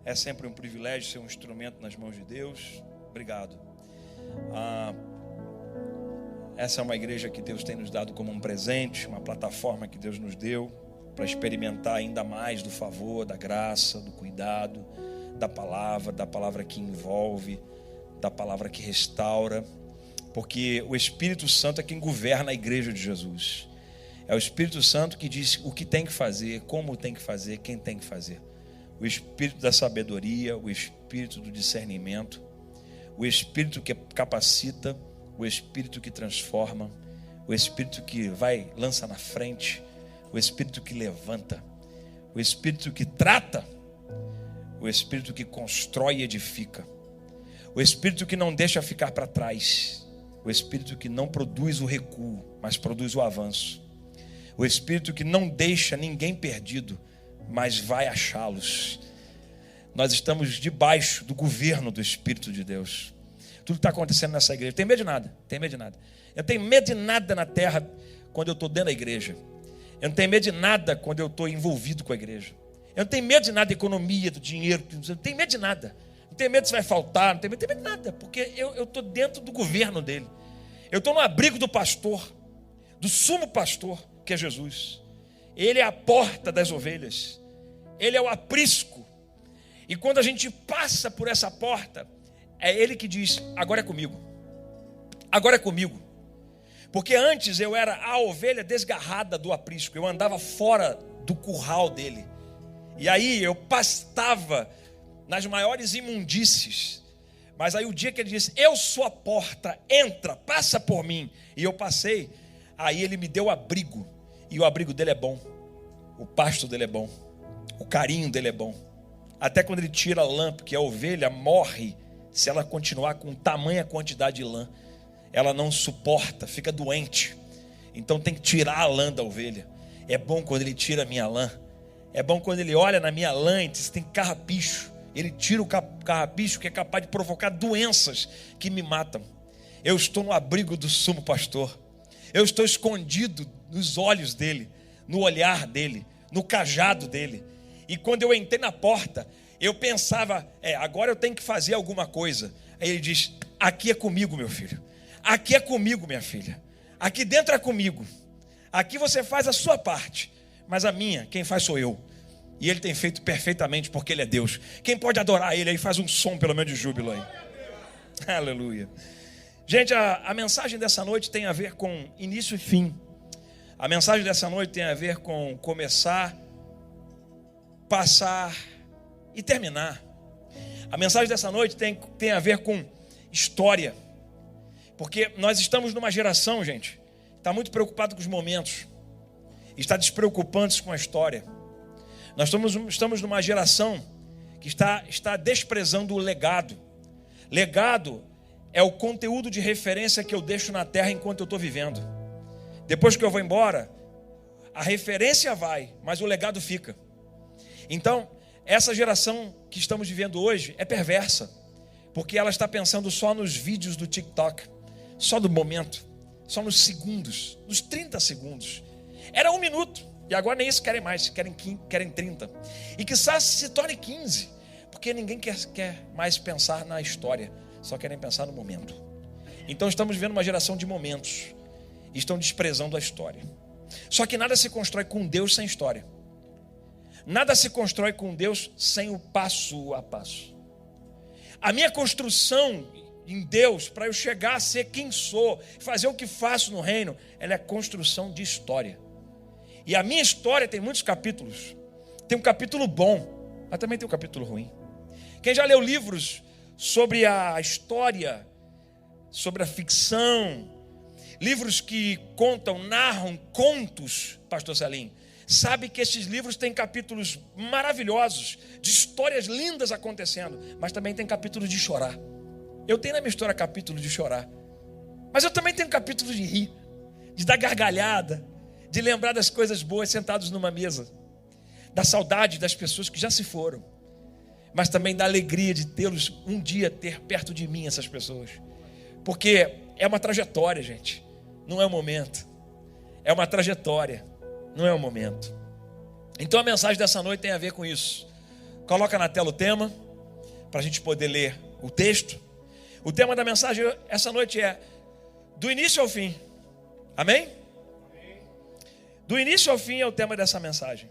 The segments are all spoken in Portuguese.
É sempre um privilégio ser um instrumento nas mãos de Deus. Obrigado. Essa é uma igreja que Deus tem nos dado como um presente, uma plataforma que Deus nos deu para experimentar ainda mais do favor, da graça, do cuidado, da palavra que envolve, da palavra que restaura, porque o Espírito Santo é quem governa a igreja de Jesus. É o Espírito Santo que diz o que tem que fazer, como tem que fazer, quem tem que fazer. O Espírito da sabedoria, o Espírito do discernimento, o Espírito que capacita, o Espírito que transforma, o Espírito que lança na frente, o Espírito que levanta, o Espírito que trata, o Espírito que constrói e edifica, o Espírito que não deixa ficar para trás, o Espírito que não produz o recuo, mas produz o avanço, o Espírito que não deixa ninguém perdido, mas vai achá-los. Nós estamos debaixo do governo do Espírito de Deus. Tudo que está acontecendo nessa igreja, tem medo de nada, tem medo de nada. Eu tenho medo de nada na terra quando eu estou dentro da igreja. Eu não tenho medo de nada quando eu estou envolvido com a igreja. Eu não tenho medo de nada da economia, do dinheiro, não tenho medo de nada. Não tenho medo se vai faltar, não tenho medo de nada, porque eu estou dentro do governo dele. Eu estou no abrigo do pastor, do sumo pastor, que é Jesus. Ele é a porta das ovelhas. Ele é o aprisco. E quando a gente passa por essa porta, é Ele que diz, agora é comigo. Agora é comigo. Porque antes eu era a ovelha desgarrada do aprisco. Eu andava fora do curral dele. E aí eu pastava nas maiores imundícies. Mas aí o dia que ele disse, eu sou a porta, entra, passa por mim. E eu passei, aí ele me deu abrigo. E o abrigo dele é bom. O pasto dele é bom. O carinho dele é bom. Até quando ele tira a lã, porque a ovelha morre se ela continuar com tamanha quantidade de lã. Ela não suporta, fica doente. Então tem que tirar a lã da ovelha. É bom quando ele tira a minha lã. É bom quando ele olha na minha lã e diz, tem carrapicho. Ele tira o carrapicho que é capaz de provocar doenças que me matam. Eu estou no abrigo do sumo pastor. Eu estou escondido nos olhos dele, no olhar dele, no cajado dele. E quando eu entrei na porta, eu pensava, agora eu tenho que fazer alguma coisa. Aí ele diz, aqui é comigo, meu filho. Aqui é comigo, minha filha. Aqui dentro é comigo. Aqui você faz a sua parte, mas a minha, quem faz sou eu. E ele tem feito perfeitamente porque ele é Deus. Quem pode adorar ele aí, faz um som pelo menos de júbilo aí. Aleluia. Gente, a mensagem dessa noite tem a ver com início e fim. A mensagem dessa noite tem a ver com começar, passar e terminar. A mensagem dessa noite tem a ver com história. Porque nós estamos numa geração, gente, que está muito preocupado com os momentos. Está despreocupando-se com a história. Nós estamos numa geração que está desprezando o legado. Legado é o conteúdo de referência que eu deixo na terra enquanto eu estou vivendo. Depois que eu vou embora, a referência vai, mas o legado fica. Então, essa geração que estamos vivendo hoje é perversa, porque ela está pensando só nos vídeos do TikTok, só do momento, só nos segundos, nos 30 segundos. Era 1 minuto, e agora nem isso querem mais, querem 30. E quizás se torne 15, porque ninguém quer mais pensar na história, só querem pensar no momento. Então estamos vivendo uma geração de momentos, e estão desprezando a história. Só que nada se constrói com Deus sem história. Nada se constrói com Deus sem o passo a passo. A minha construção em Deus, para eu chegar a ser quem sou, fazer o que faço no reino, ela é construção de história. E a minha história tem muitos capítulos. Tem um capítulo bom, mas também tem um capítulo ruim. Quem já leu livros sobre a história, sobre a ficção, livros que narram contos, pastor Salim, sabe que esses livros têm capítulos maravilhosos, de histórias lindas acontecendo, mas também tem capítulos de chorar. Eu tenho na minha história capítulo de chorar, mas eu também tenho capítulo de rir, de dar gargalhada, de lembrar das coisas boas sentados numa mesa, da saudade das pessoas que já se foram, mas também da alegria de tê-los um dia ter perto de mim essas pessoas, porque é uma trajetória, gente, não é um momento, é uma trajetória, não é um momento. Então a mensagem dessa noite tem a ver com isso, Coloca na tela o tema, para a gente poder ler o texto. O tema da mensagem essa noite é do início ao fim. Amém? Do início ao fim é o tema dessa mensagem.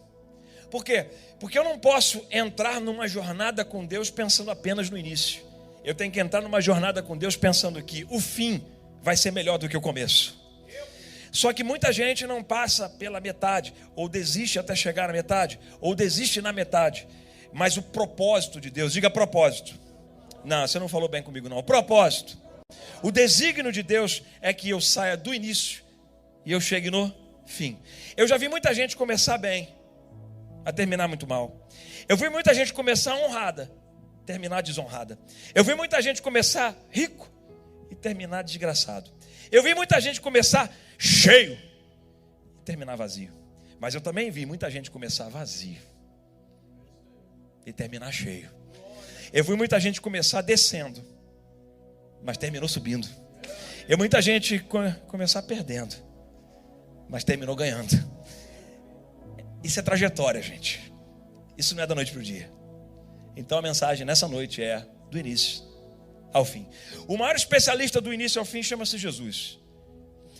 Por quê? Porque eu não posso entrar numa jornada com Deus pensando apenas no início. Eu tenho que entrar numa jornada com Deus pensando que o fim vai ser melhor do que o começo. Só que muita gente não passa pela metade, ou desiste até chegar na metade, ou desiste na metade. Mas o propósito de Deus, diga propósito. Não, você não falou bem comigo não. O propósito. O desígnio de Deus é que eu saia do início e eu chegue no fim. Eu já vi muita gente começar bem, a terminar muito mal. Eu vi muita gente começar honrada, terminar desonrada. Eu vi muita gente começar rico e terminar desgraçado. Eu vi muita gente começar cheio e terminar vazio. Mas eu também vi muita gente começar vazio e terminar cheio. Eu vi muita gente começar descendo, mas terminou subindo. Eu vi muita gente começar perdendo, mas terminou ganhando. Isso é trajetória, gente. Isso não é da noite para o dia. Então a mensagem nessa noite é do início ao fim. O maior especialista do início ao fim chama-se Jesus.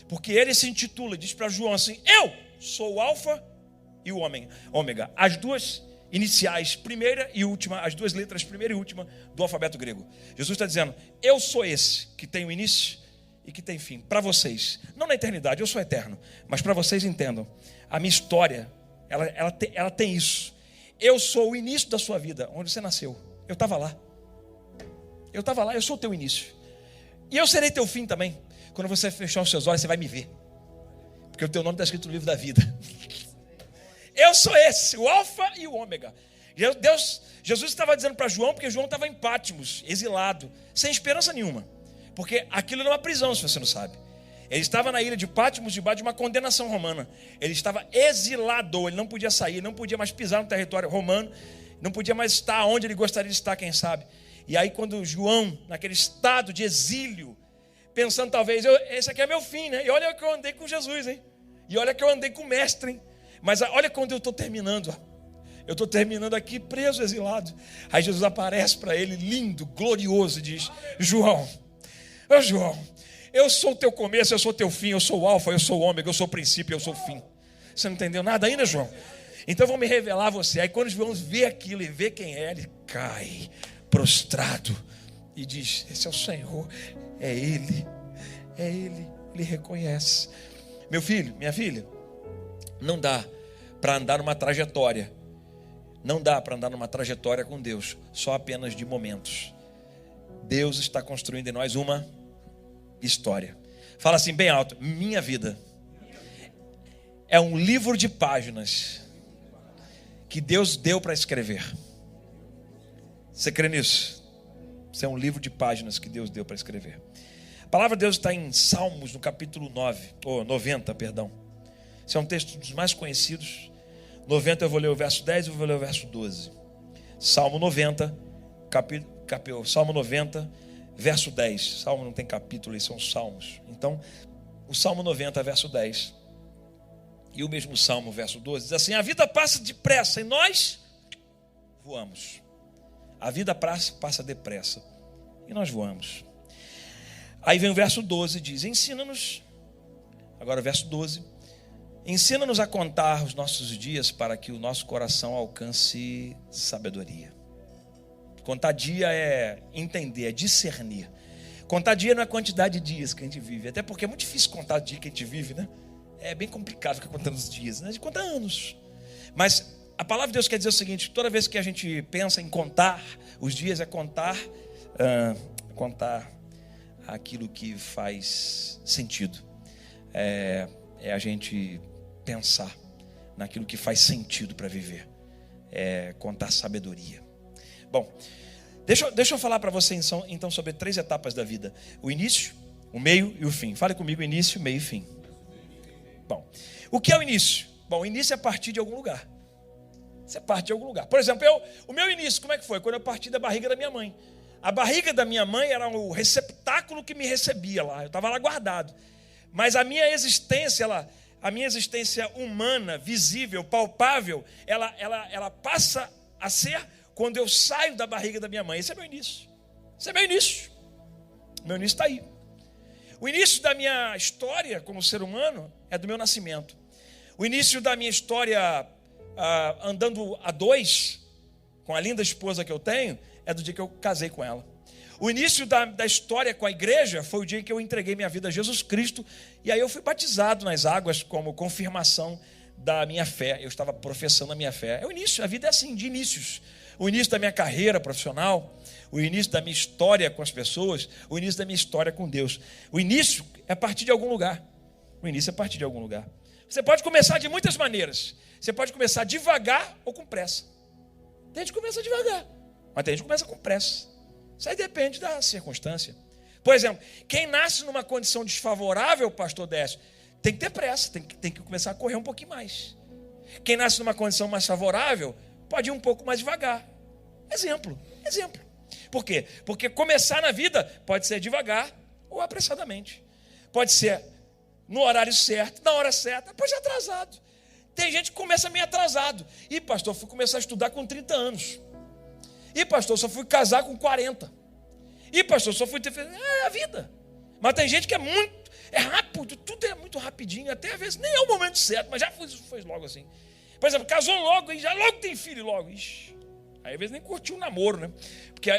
Porque ele se intitula, diz para João assim: eu sou o alfa e o ômega. As duas iniciais, primeira e última, as duas letras primeira e última do alfabeto grego. Jesus está dizendo: eu sou esse que tem o início e que tem fim. Para vocês, não na eternidade, eu sou eterno, mas para vocês entendam, a minha história, ela tem isso. Eu sou o início da sua vida, onde você nasceu. Eu estava lá, eu sou o teu início. E eu serei teu fim também. Quando você fechar os seus olhos, você vai me ver, porque o teu nome está escrito no livro da vida. Eu sou esse, o alfa e o ômega. Jesus estava dizendo para João, porque João estava em Patmos, exilado, sem esperança nenhuma. Porque aquilo era uma prisão, se você não sabe. Ele estava na ilha de Patmos, debaixo de uma condenação romana. Ele estava exilado, ele não podia sair, não podia mais pisar no território romano, não podia mais estar onde ele gostaria de estar, quem sabe. E aí quando João, naquele estado de exílio, pensando talvez, esse aqui é meu fim, né? E olha que eu andei com Jesus, hein? E olha que eu andei com o mestre, hein? Mas olha quando eu estou terminando. Eu estou terminando aqui preso, exilado. Aí Jesus aparece para ele, lindo, glorioso, e diz: João, eu sou o teu começo, eu sou o teu fim, eu sou o alfa, eu sou o ômega, eu sou o princípio, eu sou o fim. Você não entendeu nada ainda, João? Então eu vou me revelar a você. Aí quando João vê aquilo e vê quem é, ele cai prostrado e diz: esse é o Senhor, é Ele, Ele reconhece. Meu filho, minha filha, não dá para andar numa trajetória. Não dá para andar numa trajetória com Deus só apenas de momentos. Deus está construindo em nós uma história. Fala assim bem alto: minha vida é um livro de páginas que Deus deu para escrever. Você crê nisso? Isso é um livro de páginas que Deus deu para escrever. A palavra de Deus está em Salmos, no capítulo 90, perdão. Esse é um texto dos mais conhecidos. 90 eu vou ler o verso 10 e eu vou ler o verso 12. Salmo 90, Salmo 90, verso 10. Salmo não tem capítulo, eles são salmos. Então, o Salmo 90, verso 10. E o mesmo Salmo, verso 12, diz assim: a vida passa depressa e nós voamos. A vida passa depressa e nós voamos. Aí vem o verso 12 e diz: ensina-nos, agora o verso 12, ensina-nos a contar os nossos dias para que o nosso coração alcance sabedoria. Contar dia é entender, é discernir. Contar dia não é a quantidade de dias que a gente vive, até porque é muito difícil contar o dia que a gente vive, né? É bem complicado ficar contando os dias, né? A gente conta anos. Mas a palavra de Deus quer dizer o seguinte: toda vez que a gente pensa em contar os dias, é contar aquilo que faz sentido. É a gente pensar naquilo que faz sentido para viver. É contar sabedoria. Bom, deixa eu falar para você então sobre 3 etapas da vida: o início, o meio e o fim. Fale comigo: início, meio e fim. Bom, o que é o início? Bom, o início é partir de algum lugar. Você parte de algum lugar. Por exemplo, o meu início, como é que foi? Quando eu parti da barriga da minha mãe. A barriga da minha mãe era o receptáculo que me recebia lá. Eu estava lá guardado. Mas a minha existência, a minha existência humana, visível, palpável, ela passa a ser quando eu saio da barriga da minha mãe. Esse é meu início. Esse é meu início. Meu início está aí. O início da minha história como ser humano é do meu nascimento. O início da minha história andando a dois, com a linda esposa que eu tenho, é do dia que eu casei com ela. O início da história com a igreja foi o dia que eu entreguei minha vida a Jesus Cristo. E aí eu fui batizado nas águas como confirmação da minha fé. Eu estava professando a minha fé. É o início, a vida é assim, de inícios. O início da minha carreira profissional, o início da minha história com as pessoas, o início da minha história com Deus. O início é a partir de algum lugar. O início é a partir de algum lugar. Você pode começar de muitas maneiras. Você pode começar devagar ou com pressa. Tem gente que começa devagar, mas tem gente que começa com pressa. Isso aí depende da circunstância. Por exemplo, quem nasce numa condição desfavorável, pastor Décio, tem que ter pressa, tem que começar a correr um pouquinho mais. Quem nasce numa condição mais favorável, pode ir um pouco mais devagar. Exemplo. Por quê? Porque começar na vida pode ser devagar ou apressadamente. Pode ser no horário certo, na hora certa, pode ser atrasado. Tem gente que começa meio atrasado. E pastor, fui começar a estudar com 30 anos. E pastor, só fui casar com 40. E pastor, só fui ter... É a vida. Mas tem gente que é rápido, tudo é muito rapidinho. Até às vezes nem é o momento certo, mas já foi logo assim. Por exemplo, casou logo e já logo tem filho logo. Ixi. Aí às vezes nem curtiu o namoro, né?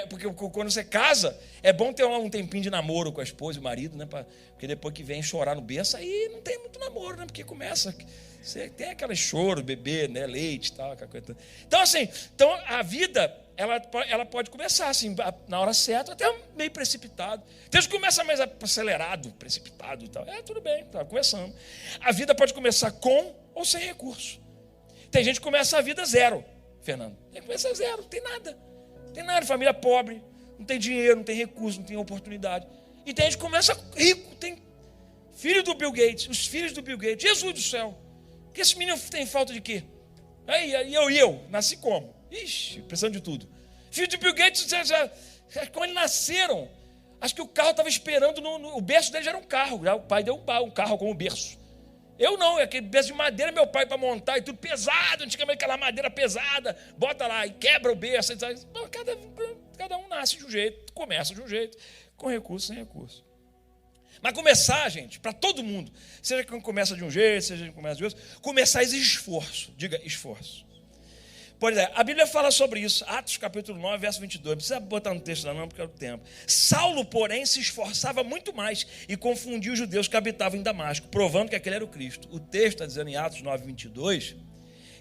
Porque quando você casa, é bom ter um tempinho de namoro com a esposa e o marido, né? Porque depois que vem chorar no berço, aí não tem muito namoro, né? Porque começa... Você tem aquele choro, bebê, né? Leite e tal. Então, assim, a vida, ela pode começar assim, na hora certa, até meio precipitado. Tem gente que começa mais acelerado, precipitado e tal. Tudo bem, está começando. A vida pode começar com ou sem recurso. Tem gente que começa a vida zero, Fernando. Tem que começar zero, não tem nada. Não tem nada, família pobre, não tem dinheiro, não tem recurso, não tem oportunidade. E tem gente que começa rico, tem filho do Bill Gates, os filhos do Bill Gates, Jesus do céu. Porque esse menino tem falta de quê? Aí eu nasci como? Ixi, precisando de tudo. Filho de Bill Gates, quando eles nasceram, acho que o carro estava esperando, o berço dele já era um carro. Já o pai deu um carro como berço. Eu não, é aquele berço de madeira, meu pai para montar e tudo pesado, antigamente aquela madeira pesada, bota lá e quebra o berço. Cada um nasce de um jeito, começa de um jeito, com recurso, sem recurso. Mas começar, gente, para todo mundo, seja quem começa de um jeito, seja quem começa de outro, começar exige esforço. Diga, esforço. Por exemplo, a Bíblia fala sobre isso, Atos capítulo 9, verso 22. Não precisa botar no texto não, porque é o tempo. Saulo, porém, se esforçava muito mais e confundia os judeus que habitavam em Damasco, provando que aquele era o Cristo. O texto está dizendo em Atos 9, 22,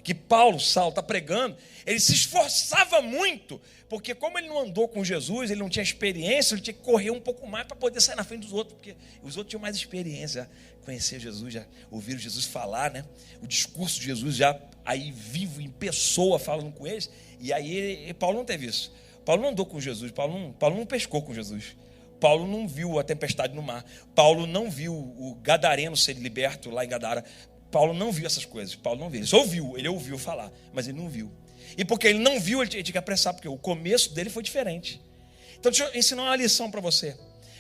que Saulo está pregando, ele se esforçava muito, porque como ele não andou com Jesus, ele não tinha experiência, ele tinha que correr um pouco mais para poder sair na frente dos outros, porque os outros tinham mais experiência, conhecer Jesus, já ouviram Jesus falar, né? O discurso de Jesus já aí vivo, em pessoa, falando com eles, e aí Paulo não teve isso. Paulo não andou com Jesus, Paulo não pescou com Jesus. Paulo não viu a tempestade no mar. Paulo não viu o gadareno ser liberto lá em Gadara. Paulo não viu essas coisas, Paulo não viu, ele ouviu falar, mas ele não viu. E porque ele não viu, ele tinha que apressar, porque o começo dele foi diferente. Então deixa eu ensinar uma lição para você.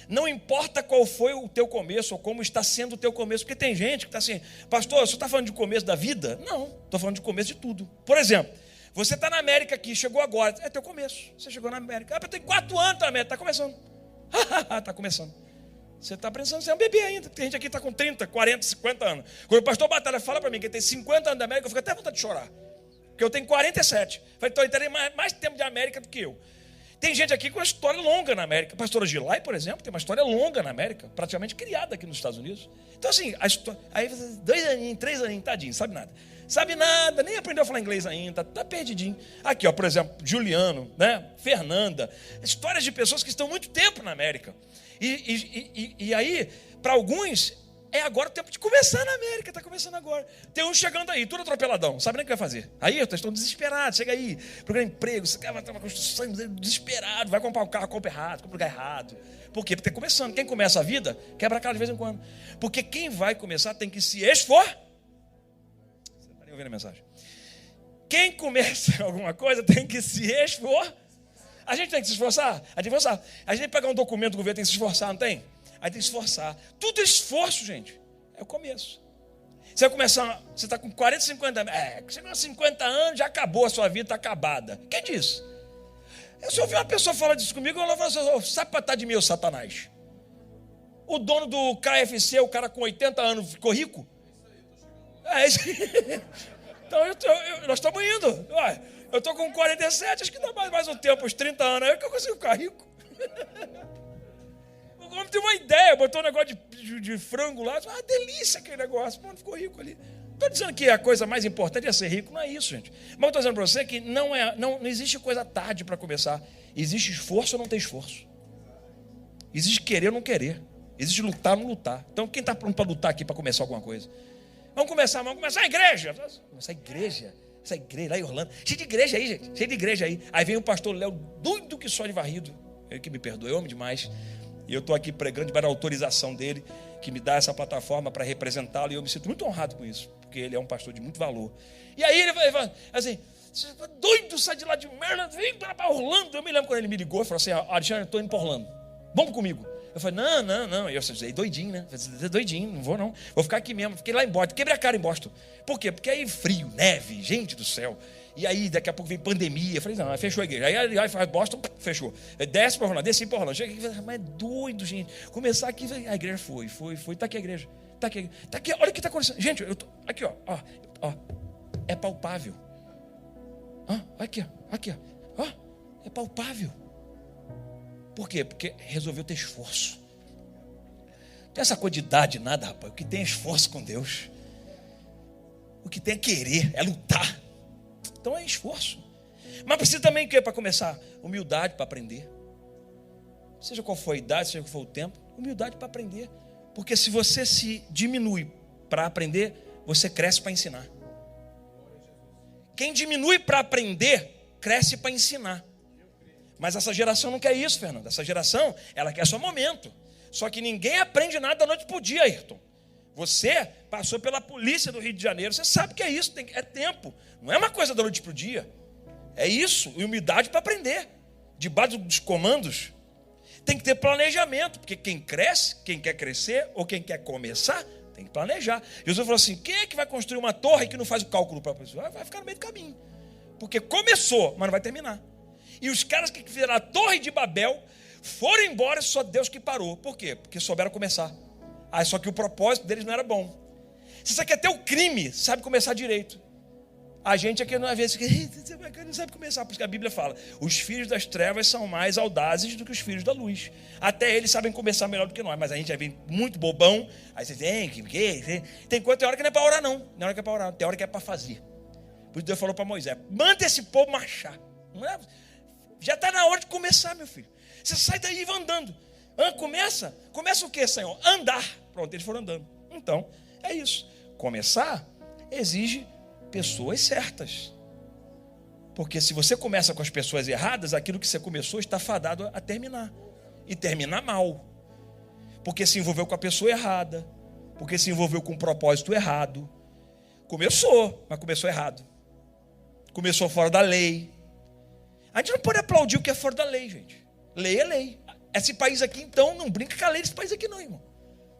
Não importa qual foi o teu começo, ou como está sendo o teu começo, porque tem gente que está assim, pastor, você está falando de começo da vida? Não, estou falando de começo de tudo. Por exemplo, você está na América aqui, chegou agora, é teu começo, você chegou na América, tem 4 anos na América, está começando. Está começando. Você está pensando, você é um bebê ainda. Tem gente aqui que está com 30, 40, 50 anos. Quando o pastor Batalha fala para mim que ele tem 50 anos da América, eu fico até vontade de chorar. Porque eu tenho 47. Então ele tem mais tempo de América do que eu. Tem gente aqui com uma história longa na América. A pastora Gilai, por exemplo, tem uma história longa na América, praticamente criada aqui nos Estados Unidos. Então assim, aí 2 aninhos, 3 aninhos, tadinho, sabe nada. Sabe nada, nem aprendeu a falar inglês ainda, está perdidinho. Aqui, ó, por exemplo, Juliano, né? Fernanda, histórias de pessoas que estão muito tempo na América. E aí, para alguns, é agora o tempo de começar na América, está começando agora. Tem uns chegando aí, tudo atropeladão, não sabe nem o que vai fazer. Aí, estão desesperados, chega aí, procura emprego, você quer uma construção, desesperado, vai comprar um carro, compra errado, compra lugar errado. Por quê? Porque está começando. Quem começa a vida, quebra a cara de vez em quando. Porque quem vai começar tem que se esforçar. Você está nem ouvindo a mensagem? Quem começa alguma coisa tem que se esforçar. A gente tem que se esforçar? A gente tem que pegar um documento do governo, tem que se esforçar, não tem? Aí tem que se esforçar. Tudo é esforço, gente. É o começo. Você vai começar, você está com 40, 50 anos. Chegou a 50 anos, já acabou a sua vida, está acabada. Quem disse? Eu só ouvi uma pessoa falar disso comigo, ela falou assim: "Oh, sapatá de mim, ô Satanás. O dono do KFC, o cara com 80 anos, ficou rico?" É isso. Então nós estamos indo. Ué, eu estou com 47, acho que dá mais um tempo, uns 30 anos, aí que eu consigo ficar rico. O homem tem uma ideia, botou um negócio de frango lá, delícia aquele negócio, mano, ficou rico ali. Estou dizendo que a coisa mais importante é ser rico, não é isso, gente. Mas eu estou dizendo para você que não existe coisa tarde para começar. Existe esforço ou não tem esforço. Existe querer ou não querer. Existe lutar ou não lutar. Então quem está pronto para lutar aqui para começar alguma coisa? Vamos começar a igreja. Começar a igreja. Essa igreja lá em Orlando. Cheio de igreja aí, gente. Cheio de igreja aí. Aí vem o pastor Léo, doido que só de varrido. Ele que me perdoe, eu amo demais. E eu estou aqui pregando debaixo da autorização dele, que me dá essa plataforma para representá-lo. E eu me sinto muito honrado com isso, porque ele é um pastor de muito valor. E aí ele vai assim: "Doido, sai de lá de merda, vem para Orlando." Eu me lembro quando ele me ligou e falou assim: "Alexandre, eu estou indo para Orlando. Vamos comigo." Eu falei: não. Eu falei: "Doidinho, né?" Eu falei: "Doidinho, não vou não. Vou ficar aqui mesmo." Fiquei lá em Boston, quebrei a cara em Boston. Por quê? Porque aí frio, neve, gente do céu. E aí daqui a pouco vem pandemia. Eu falei: "Não, fechou a igreja." Aí faz Boston, fechou. Desce para Orlando, desci para Orlando. Chega aqui, mas é doido, gente. Começar aqui, a igreja foi. Está aqui a igreja. Está aqui, olha o que está acontecendo. Gente, aqui, ó. É palpável. Aqui, ó. É palpável. Por quê? Porque resolveu ter esforço. Não tem essa coisa de idade, nada, rapaz. O que tem é esforço com Deus. O que tem é querer, é lutar. Então é esforço. Mas precisa também o quê para começar? Humildade para aprender. Seja qual for a idade, seja qual for o tempo, humildade para aprender. Porque se você se diminui para aprender, você cresce para ensinar. Quem diminui para aprender, cresce para ensinar. Mas essa geração não quer isso, Fernando. Essa geração, ela quer só momento. Só que ninguém aprende nada da noite para o dia, Ayrton. Você passou pela polícia do Rio de Janeiro, você sabe que é isso, é tempo. Não é uma coisa da noite para o dia. É isso, e humildade para aprender. Debaixo dos comandos, tem que ter planejamento. Porque quem cresce, quem quer crescer, ou quem quer começar, tem que planejar. Jesus falou assim: quem é que vai construir uma torre que não faz o cálculo para a pessoa? Vai ficar no meio do caminho. Porque começou, mas não vai terminar. E os caras que fizeram a Torre de Babel foram embora, só Deus que parou. Por quê? Porque souberam começar. Só que o propósito deles não era bom. Se você quer ter o crime, sabe começar direito. A gente aqui, às vezes, não sabe começar. Por isso que a Bíblia fala: os filhos das trevas são mais audazes do que os filhos da luz. Até eles sabem começar melhor do que nós. Mas a gente já vem muito bobão. Aí você tem tem hora que não é para orar, não. Não é hora que é para orar, tem hora que é para fazer. Por isso Deus falou para Moisés: manda esse povo marchar. Não é? Já está na hora de começar, meu filho. Você sai daí e vai andando. Começa o que, Senhor? Andar. Pronto, eles foram andando. Então, é isso. Começar exige pessoas certas. Porque se você começa com as pessoas erradas, aquilo que você começou está fadado a terminar. E terminar mal. Porque se envolveu com a pessoa errada. Porque se envolveu com um propósito errado. Começou, mas começou errado. Começou fora da lei. A gente não pode aplaudir o que é fora da lei, gente. Lei é lei. Esse país aqui, então, não brinca com a lei desse país aqui, não, irmão.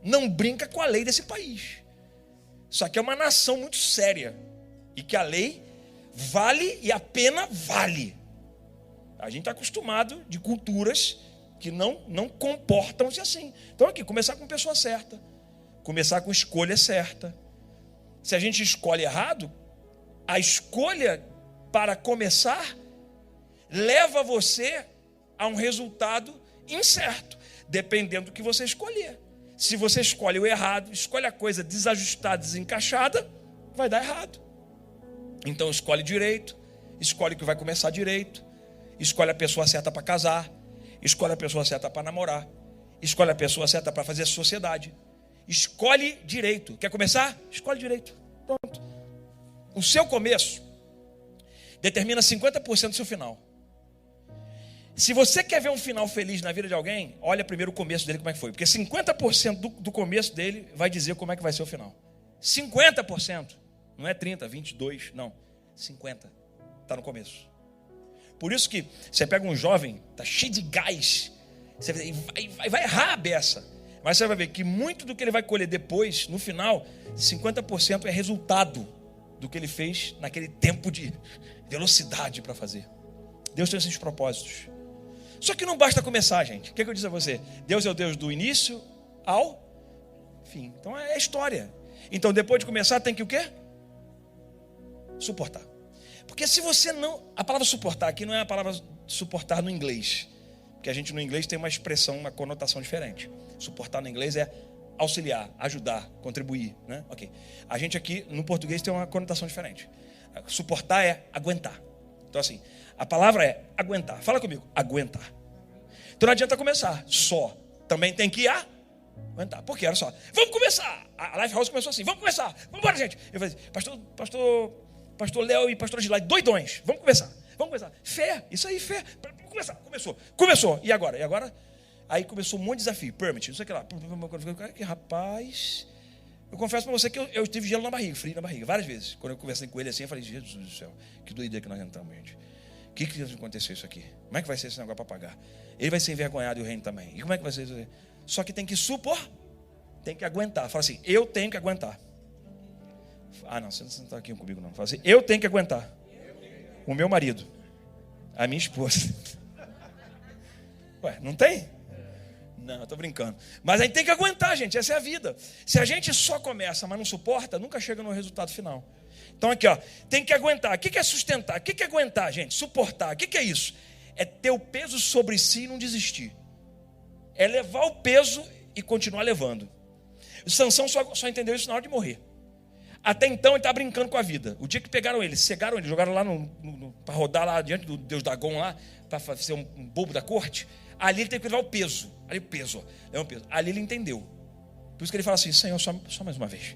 Não brinca com a lei desse país. Isso aqui é uma nação muito séria. E que a lei vale e a pena vale. A gente está acostumado de culturas que não comportam-se assim. Então, aqui, começar com pessoa certa. Começar com escolha certa. Se a gente escolhe errado, a escolha para começar leva você a um resultado incerto, dependendo do que você escolher. Se você escolhe o errado, escolhe a coisa desajustada, desencaixada, vai dar errado. Então escolhe direito, escolhe que vai começar direito, escolhe a pessoa certa para casar, escolhe a pessoa certa para namorar, escolhe a pessoa certa para fazer sociedade. Escolhe direito. Quer começar? Escolhe direito. Pronto. O seu começo determina 50% do seu final. Se você quer ver um final feliz na vida de alguém, olha primeiro o começo dele, como é que foi. Porque 50% do começo dele vai dizer como é que vai ser o final. 50%. Não é 30, 22, não. 50. Está no começo. Por isso que você pega um jovem, está cheio de gás, você vai errar a beça. Mas você vai ver que muito do que ele vai colher depois, no final, 50% é resultado do que ele fez naquele tempo de velocidade para fazer. Deus tem esses propósitos. Só que não basta começar, gente. O que eu disse a você? Deus é o Deus do início ao fim. Então é história. Então depois de começar tem que o quê? Suportar. Porque se você não... A palavra suportar aqui não é a palavra suportar no inglês. Porque a gente no inglês tem uma expressão, uma conotação diferente. Suportar no inglês é auxiliar, ajudar, contribuir, né? Ok. A gente aqui no português tem uma conotação diferente. Suportar é aguentar. Então assim, a palavra é aguentar. Fala comigo, aguentar. Então não adianta começar só. Também tem que aguentar. Porque olha só, vamos começar. A Lifehouse começou assim, vamos começar. Vamos embora, gente. Eu falei, pastor Léo e pastor Gilaide, doidões. Vamos começar. Fé, isso aí, fé. Vamos começar. Começou. E agora? Aí começou um monte de desafio. Permit, não sei o que lá. Rapaz, eu confesso para você que eu tive gelo na barriga, frio na barriga, várias vezes. Quando eu conversei com ele assim, eu falei, Jesus do céu, que doideira que nós entramos, gente. O que aconteceu isso aqui? Como é que vai ser esse negócio para pagar? Ele vai ser envergonhado e o reino também. E como é que vai ser isso? Só que tem que tem que aguentar. Fala assim, eu tenho que aguentar. Ah, não, você não está aqui comigo não. Fala assim, eu tenho que aguentar. O meu marido, a minha esposa. Ué, não tem? Não, estou brincando. Mas aí tem que aguentar, gente, essa é a vida. Se a gente só começa, mas não suporta, nunca chega no resultado final. Então aqui, ó, tem que aguentar. O que é sustentar? O que é aguentar, gente? Suportar. O que é isso? É ter o peso sobre si e não desistir. É levar o peso e continuar levando. O Sansão só entendeu isso na hora de morrer. Até então ele está brincando com a vida. O dia que pegaram ele, cegaram ele, jogaram lá para rodar lá diante do Deus Dagon lá, para ser um bobo da corte. Ali ele teve que levar o peso. Ali o peso, ó, ali ele entendeu. Por isso que ele fala assim, Senhor, só mais uma vez.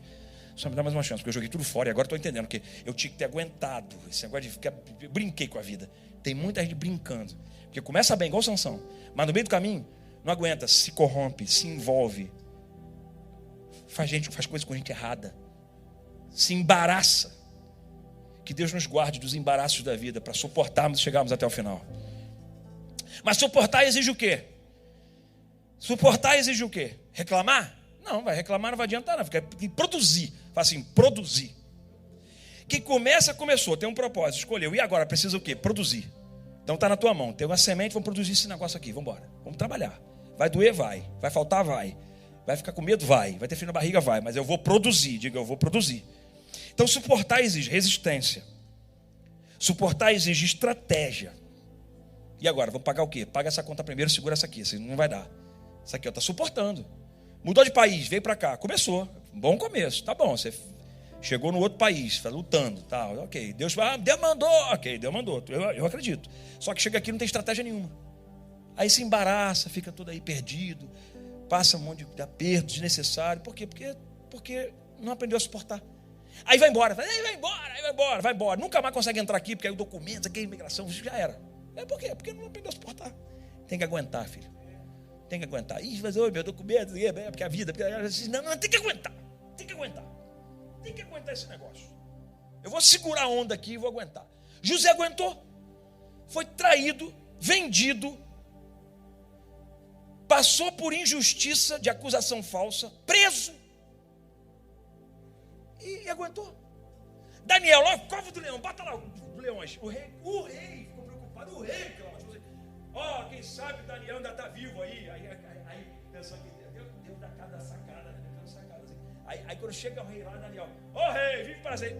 Só me dá mais uma chance, porque eu joguei tudo fora e agora estou entendendo que eu tinha que ter aguentado esse negócio de ficar. Eu brinquei com a vida. Tem muita gente brincando. Porque começa bem, igual o Sansão, mas no meio do caminho não aguenta, se corrompe, se envolve, faz coisas com gente errada, se embaraça. Que Deus nos guarde dos embaraços da vida para suportarmos e chegarmos até o final. Mas suportar exige o quê? Suportar exige o quê? Reclamar? Não, reclamar não vai adiantar não, tem que produzir. Fala assim, produzir. Quem começou, tem um propósito, escolheu. E agora precisa o quê? Produzir. Então está na tua mão, tem uma semente, vamos produzir esse negócio aqui, vamos embora. Vamos trabalhar. Vai doer, vai faltar, vai ficar com medo, vai ter frio na barriga, vai. Mas eu vou produzir, diga, eu vou produzir. Então suportar exige resistência. Suportar exige estratégia. E agora, vamos pagar o quê? Paga essa conta primeiro, segura essa aqui, isso não vai dar. Isso aqui está suportando. Mudou de país, veio para cá, começou. Bom começo, tá bom, você chegou no outro país, está lutando, tá, ok. Deus mandou, ok, Deus mandou, eu acredito. Só que chega aqui e não tem estratégia nenhuma. Aí se embaraça, fica todo aí perdido, passa um monte de aperto desnecessário. Por quê? Porque não aprendeu a suportar. Aí vai embora, vai embora. Nunca mais consegue entrar aqui, porque aí o documento, aqui a imigração, já era. Por quê? Porque não aprendeu a suportar. Tem que aguentar, filho. Tem que aguentar. Ih, mas meu documento, porque a vida. Não, tem que aguentar. Tem que aguentar esse negócio. Eu vou segurar a onda aqui e vou aguentar. José aguentou. Foi traído, vendido. Passou por injustiça de acusação falsa. Preso. E aguentou. Daniel, lá, cova do leão. Bata lá os leões. O rei ficou preocupado. O rei, Cláudio. Quem sabe Daniel ainda está vivo aí. Aí pensou que Deus dá cada sacada, né? Assim. Aí quando chega o rei lá, Daniel, rei, vive para sempre.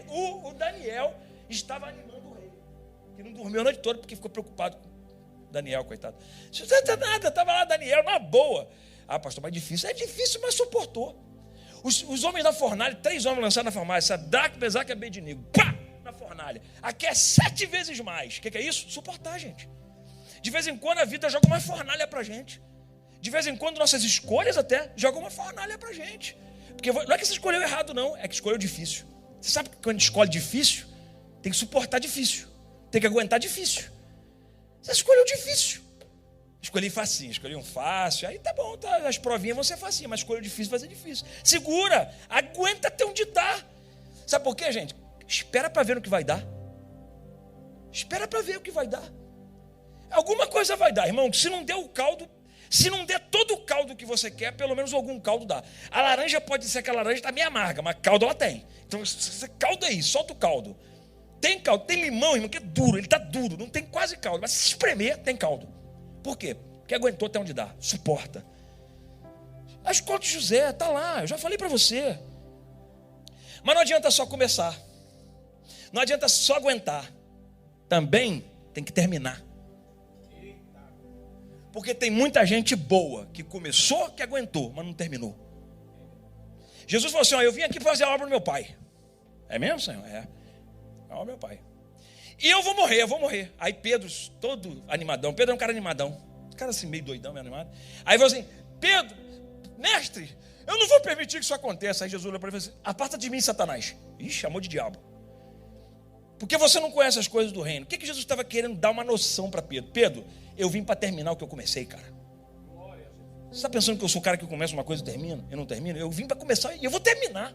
O Daniel estava animando o rei, que não dormiu a noite toda porque ficou preocupado com Daniel, coitado. Isso não é nada, estava lá Daniel, na boa. Pastor, mas difícil. É difícil, mas suportou. Os homens da fornalha, 3 homens lançados na fornalha, Sadraque, Mesaque e Abednego, pá, na fornalha. Aqui é 7 vezes mais. O que é isso? Suportar, gente. De vez em quando a vida joga uma fornalha pra gente. De vez em quando nossas escolhas até jogam uma fornalha pra gente. Porque não é que você escolheu errado, não. É que escolheu difícil. Você sabe que quando a gente escolhe difícil, tem que suportar difícil. Tem que aguentar difícil. Você escolheu difícil. Escolhi facinho, escolhi um fácil. Aí tá bom, tá, as provinhas vão ser facinhas, mas escolheu difícil vai ser difícil. Segura, aguenta até onde dá. Sabe por quê, gente? Espera para ver o que vai dar. Espera para ver o que vai dar. Alguma coisa vai dar, irmão. Se não der o caldo, se não der todo o caldo que você quer, pelo menos algum caldo dá. A laranja pode ser que a laranja está meio amarga, mas caldo ela tem. Então, caldo aí, solta o caldo. tem caldo. Tem limão, irmão, que é duro, ele está duro, não tem quase caldo, mas se espremer, tem caldo. Por quê? Porque aguentou até onde dá, suporta. A escola de José está lá, eu já falei para você. Mas não adianta só começar, não adianta só aguentar, também tem que terminar. Porque tem muita gente boa que começou, que aguentou, mas não terminou. Jesus falou assim: ó, eu vim aqui para fazer a obra do meu pai. É mesmo, Senhor? É a obra do meu pai. E eu vou morrer. Aí Pedro, todo animadão, Pedro é um cara animadão, um cara assim meio doidão, meio animado. Aí falou assim: Pedro, mestre, eu não vou permitir que isso aconteça. Aí Jesus olhou para ele e falou assim: aparta de mim, Satanás. Ixi, chamou de diabo. Porque você não conhece as coisas do reino. O que Jesus estava querendo dar uma noção para Pedro? Pedro, eu vim para terminar o que eu comecei, cara. Você está pensando que eu sou o cara que começa uma coisa e termina? Eu não termino? Eu vim para começar e eu vou terminar.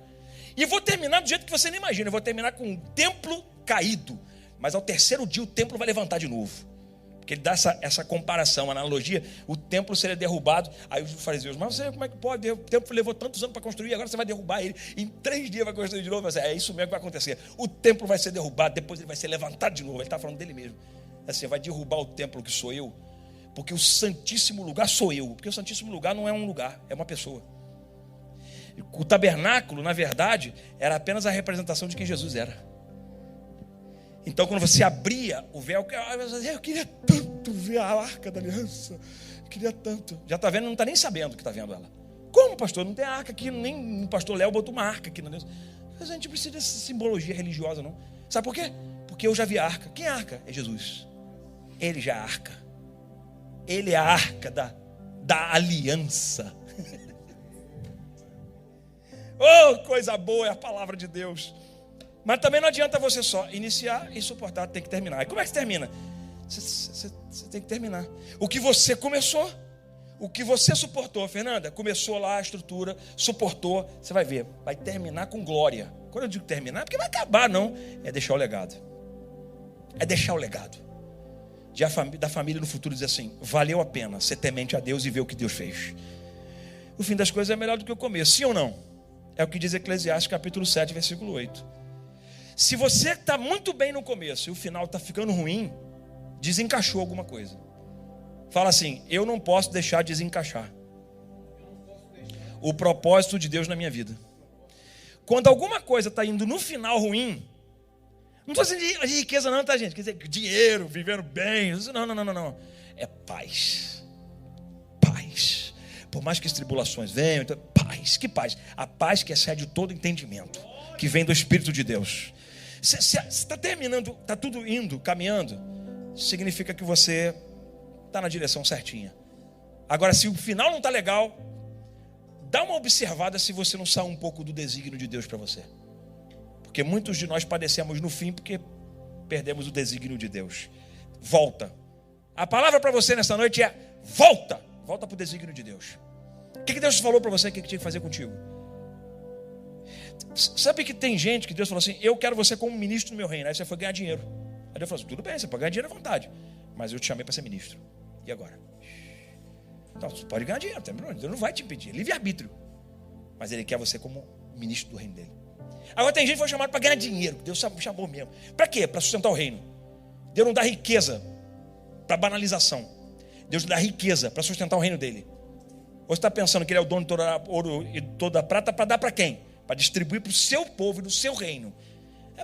E eu vou terminar do jeito que você não imagina. Eu vou terminar com um templo caído. Mas ao terceiro dia o templo vai levantar de novo. Porque ele dá essa comparação, analogia. O templo seria derrubado. Aí os fariseus: mas você como é que pode? O templo levou tantos anos para construir, agora você vai derrubar ele. Em 3 dias vai construir de novo. É isso mesmo que vai acontecer. O templo vai ser derrubado, depois ele vai ser levantado de novo. Ele está falando dele mesmo. Assim, vai derrubar o templo que sou eu. Porque o santíssimo lugar sou eu. Porque o santíssimo lugar não é um lugar, é uma pessoa. O tabernáculo, na verdade, era apenas a representação de quem Jesus era. Então, quando você abria o véu, eu queria tanto ver a arca da aliança. Eu queria tanto. Já está vendo, não está nem sabendo que está vendo ela. Como, pastor? Não tem arca aqui, nem o pastor Léo botou uma arca aqui na aliança. Mas a gente precisa dessa simbologia religiosa, não. Sabe por quê? Porque eu já vi a arca. Quem é a arca? É Jesus. Ele já é a arca. Ele é a arca da aliança. Oh, coisa boa é a palavra de Deus. Mas também não adianta você só iniciar e suportar, tem que terminar. E como é que você termina? Você tem que terminar. O que você começou, o que você suportou, Fernanda, começou lá a estrutura, suportou, você vai ver, vai terminar com glória. Quando eu digo terminar, é porque vai acabar, não. É deixar o legado. É deixar o legado. Da família no futuro dizer assim: valeu a pena ser temente a Deus e ver o que Deus fez. O fim das coisas é melhor do que o começo, sim ou não? É o que diz Eclesiastes capítulo 7, versículo 8. Se você está muito bem no começo e o final está ficando ruim, desencaixou alguma coisa. Fala assim: eu não posso deixar de desencaixar o propósito de Deus na minha vida. Quando alguma coisa está indo no final ruim, não estou dizendo de riqueza não, tá, gente? Quer dizer, dinheiro, vivendo bem. Não. É paz. Paz. Por mais que as tribulações venham, então, paz. Que paz? A paz que excede todo entendimento, que vem do Espírito de Deus. Se está terminando, está tudo indo, caminhando, significa que você está na direção certinha. Agora, se o final não está legal, dá uma observada se você não sai um pouco do desígnio de Deus para você. Porque muitos de nós padecemos no fim porque perdemos o desígnio de Deus. Volta. A palavra para você nessa noite é: volta. Volta para o desígnio de Deus. O que Deus falou para você que tinha que fazer contigo? Sabe que tem gente que Deus falou assim: eu quero você como ministro do meu reino. Aí você foi ganhar dinheiro. Aí Deus falou assim: tudo bem, você pode ganhar dinheiro à vontade, mas eu te chamei para ser ministro. E agora? Então, você pode ganhar dinheiro, Deus não vai te impedir, livre-arbítrio. Mas Ele quer você como ministro do reino dele. Agora tem gente que foi chamado para ganhar dinheiro. Deus chamou mesmo. Para quê? Para sustentar o reino. Deus não dá riqueza para banalização. Deus dá riqueza para sustentar o reino dele. Ou você está pensando que Ele é o dono de todo ouro e toda a prata para dar para quem? Para distribuir para o seu povo e no seu reino.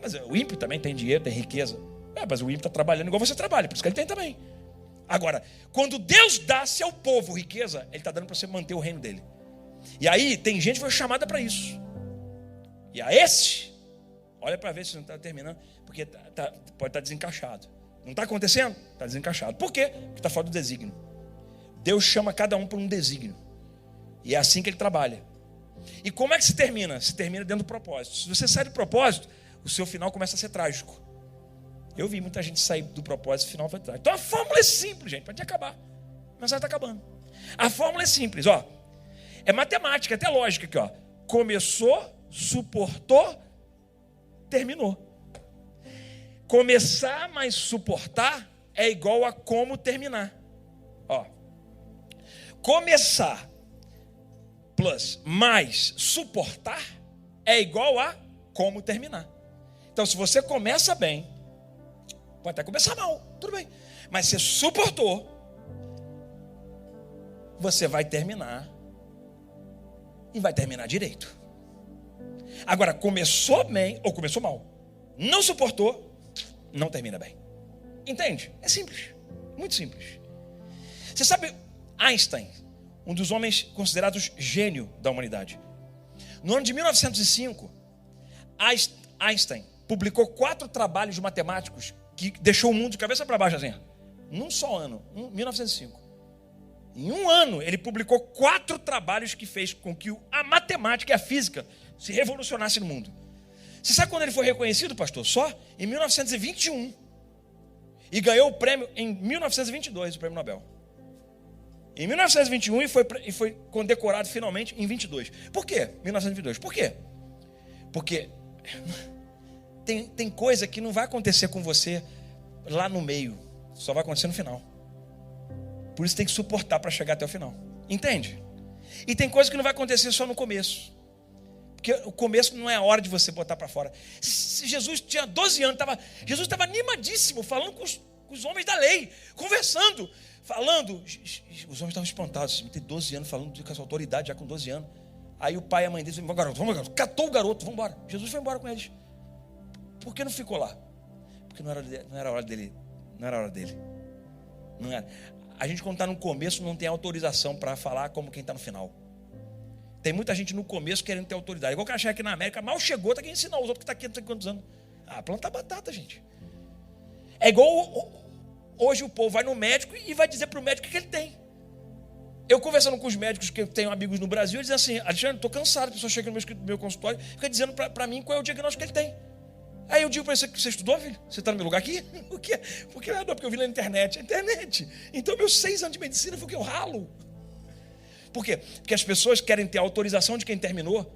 Mas o ímpio também tem dinheiro, tem riqueza. Mas o ímpio está trabalhando igual você trabalha, por isso que ele tem também. Agora, quando Deus dá ao seu povo riqueza, Ele está dando para você manter o reino dele. E aí tem gente que foi chamada para isso. E a esse, olha para ver se não está terminando, porque pode estar desencaixado. Não está acontecendo? Está desencaixado. Por quê? Porque está fora do desígnio. Deus chama cada um por um desígnio. E é assim que Ele trabalha. E como é que se termina? Se termina dentro do propósito. Se você sai do propósito, o seu final começa a ser trágico. Eu vi muita gente sair do propósito e o final foi trágico. Então a fórmula é simples, gente, pode acabar. Mas já está acabando. A fórmula é simples, ó. É matemática, até lógica aqui, ó. Começou, suportou, terminou. Começar mais suportar é igual a como terminar. Ó. Começar plus mais suportar é igual a como terminar. Então, se você começa bem, Pode até começar mal, tudo bem. Mas você suportou, você vai terminar. E vai terminar direito. Agora, começou bem ou começou mal, não suportou, não termina bem. Entende? É simples, muito simples. Você sabe, Einstein, um dos homens considerados gênio da humanidade. No ano de 1905, Einstein publicou 4 trabalhos matemáticos que deixou o mundo de cabeça para baixo assim. Num só ano, 1905. Em um ano, ele publicou 4 trabalhos que fez com que a matemática e a física se revolucionassem no mundo. Você sabe quando ele foi reconhecido, pastor? Só em 1921. E ganhou o prêmio em 1922, o prêmio Nobel. Em 1921 e foi condecorado finalmente em 22. Por quê? 1922. Por quê? Porque tem coisa que não vai acontecer com você lá no meio. Só vai acontecer no final. Por isso tem que suportar para chegar até o final. Entende? E tem coisa que não vai acontecer só no começo. Porque o começo não é a hora de você botar para fora. Se Jesus tinha 12 anos, Jesus estava animadíssimo, falando com os homens da lei, conversando, falando. Os homens estavam espantados. Tem 12 anos falando com essa autoridade, já com 12 anos. Aí o pai e a mãe dele disseram, vamos garoto. Catou o garoto, vamos embora. Jesus foi embora com eles. Por que não ficou lá? Porque não era a hora dele. Não era a hora dele. Não era. A gente, quando está no começo, não tem autorização para falar como quem está no final. Tem muita gente no começo querendo ter autoridade. Igual o cara chega aqui na América, mal chegou, está querendo ensinar os outros que está aqui não sei quantos anos. Plantar batata, gente. É igual hoje o povo vai no médico e vai dizer para o médico o que ele tem. Eu conversando com os médicos que eu tenho amigos no Brasil, eles dizem assim, Alexandre, estou cansado, a pessoa chega no meu consultório e fica dizendo para mim qual é o diagnóstico que ele tem. Aí eu digo para você, você estudou, filho? Você está no meu lugar aqui? Por quê? Porque eu vi na internet. Internet. Então, meus 6 anos de medicina foi o que eu ralo. Por quê? Porque as pessoas querem ter a autorização de quem terminou.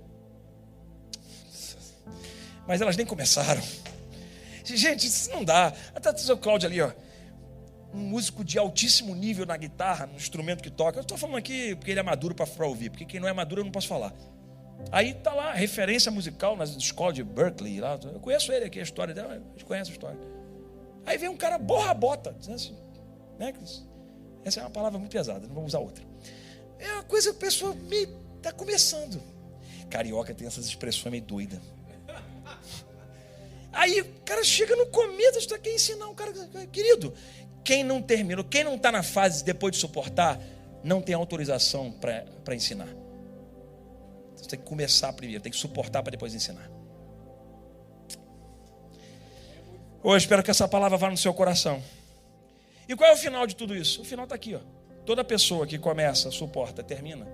Mas elas nem começaram. Gente, isso não dá. Até o seu Cláudio ali, ó. Um músico de altíssimo nível na guitarra, no instrumento que toca. Eu estou falando aqui porque ele é maduro para ouvir. Porque quem não é maduro eu não posso falar. Aí está lá, referência musical nas escolas de Berkeley. Lá. Eu conheço ele aqui, a história dela, a gente conhece a história. Aí vem um cara borra-bota, dizendo assim, né? Essa é uma palavra muito pesada, não vamos usar outra. É uma coisa que a pessoa está começando. Carioca tem essas expressões meio doidas. Aí o cara chega no começo, está quer ensinar um cara, querido, quem não terminou, quem não está na fase depois de suportar, não tem autorização para ensinar. Você tem que começar primeiro, tem que suportar para depois ensinar. Eu espero que essa palavra vá no seu coração. E qual é o final de tudo isso? O final está aqui, ó. Toda pessoa que começa, suporta, termina,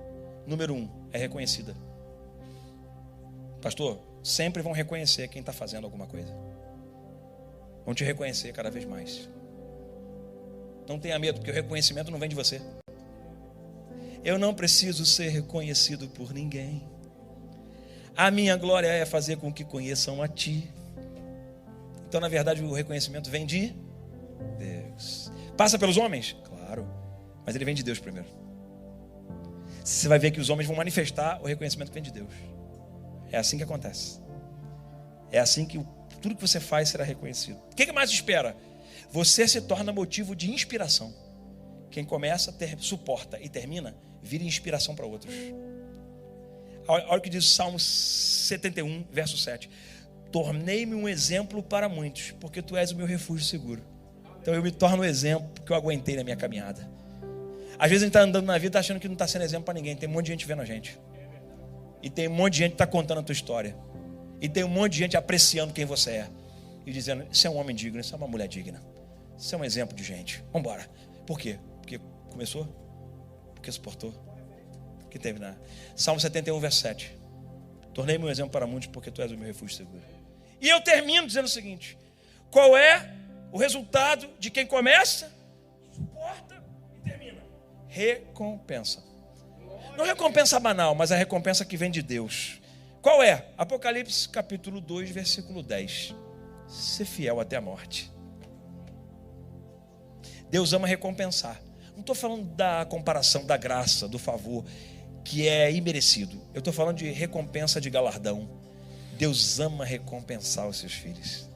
número 1, é reconhecida. Pastor, sempre vão reconhecer quem está fazendo alguma coisa. Vão te reconhecer cada vez mais. Não tenha medo, porque o reconhecimento não vem de você. Eu não preciso ser reconhecido por ninguém. A minha glória é fazer com que conheçam a Ti. Então, na verdade, o reconhecimento vem de Deus. Passa pelos homens? Claro. Mas ele vem de Deus primeiro. Você vai ver que os homens vão manifestar o reconhecimento que vem de Deus. É assim que acontece. É assim que tudo que você faz será reconhecido. O que mais espera? Você se torna motivo de inspiração. Quem começa, suporta e termina, vira inspiração para outros. Olha o que diz o Salmo 71, verso 7. Tornei-me um exemplo para muitos, porque Tu és o meu refúgio seguro. Então eu me torno um exemplo que eu aguentei na minha caminhada. Às vezes a gente está andando na vida achando que não está sendo exemplo para ninguém. Tem um monte de gente vendo a gente. E tem um monte de gente que está contando a tua história. E tem um monte de gente apreciando quem você é. E dizendo, isso é um homem digno, isso é uma mulher digna. Isso é um exemplo de gente. Vamos embora. Por quê? Porque começou? Porque suportou? Porque teve nada. Salmo 71, verso 7. Tornei-me um exemplo para muitos, porque Tu és o meu refúgio seguro. E eu termino dizendo o seguinte. Qual é o resultado de quem começa, suporta e termina? Recompensa. Não recompensa banal, mas a recompensa que vem de Deus. Qual é? Apocalipse capítulo 2, versículo 10. Ser fiel até a morte. Deus ama recompensar. Não estou falando da comparação, da graça, do favor, que é imerecido. Eu estou falando de recompensa de galardão. Deus ama recompensar os seus filhos.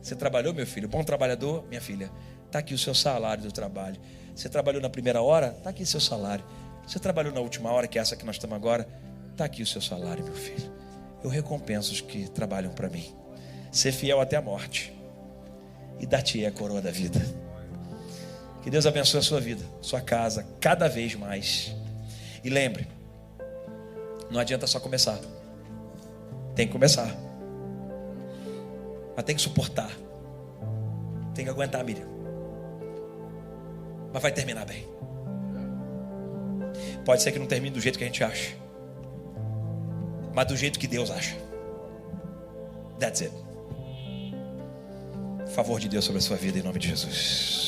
Você trabalhou, meu filho? Bom trabalhador, minha filha. Está aqui o seu salário do trabalho. Você trabalhou na primeira hora? Está aqui o seu salário. Você trabalhou na última hora, que é essa que nós estamos agora? Está aqui o seu salário, meu filho. Eu recompenso os que trabalham para mim. Ser fiel até a morte. E dar-te a coroa da vida. Que Deus abençoe a sua vida, sua casa, cada vez mais. E lembre, não adianta só começar. Tem que começar. Mas tem que suportar. Tem que aguentar, Miriam. Mas vai terminar bem. Pode ser que não termine do jeito que a gente acha, mas do jeito que Deus acha. That's it. Favor de Deus sobre a sua vida, em nome de Jesus.